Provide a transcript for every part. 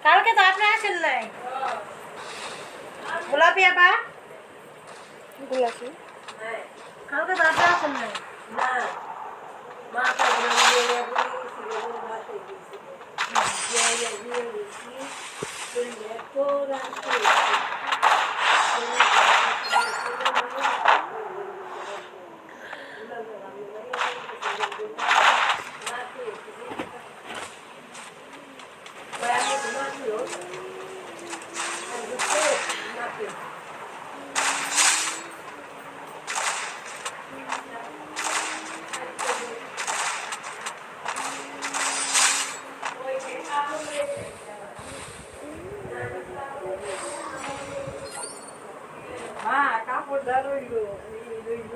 কালকে তো আপনি আসেন নাই গোলাপি আপা গোলাপি কালকে তো আপনি আসেন নাই না মা কাপড় দা রইল রইল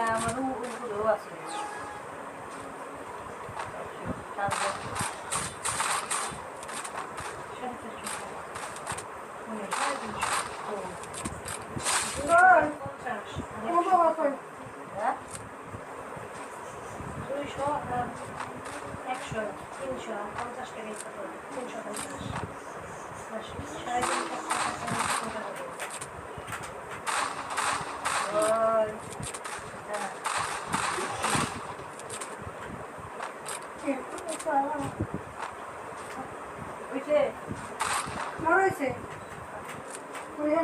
আমার উপরেও আছে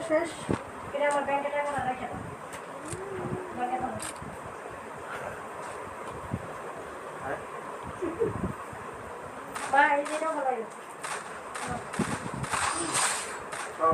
শেষ এটা আমার ব্যাংকে টাকা না রাখে না ব্যাংকে টাকা বাই যেটা বলাই তো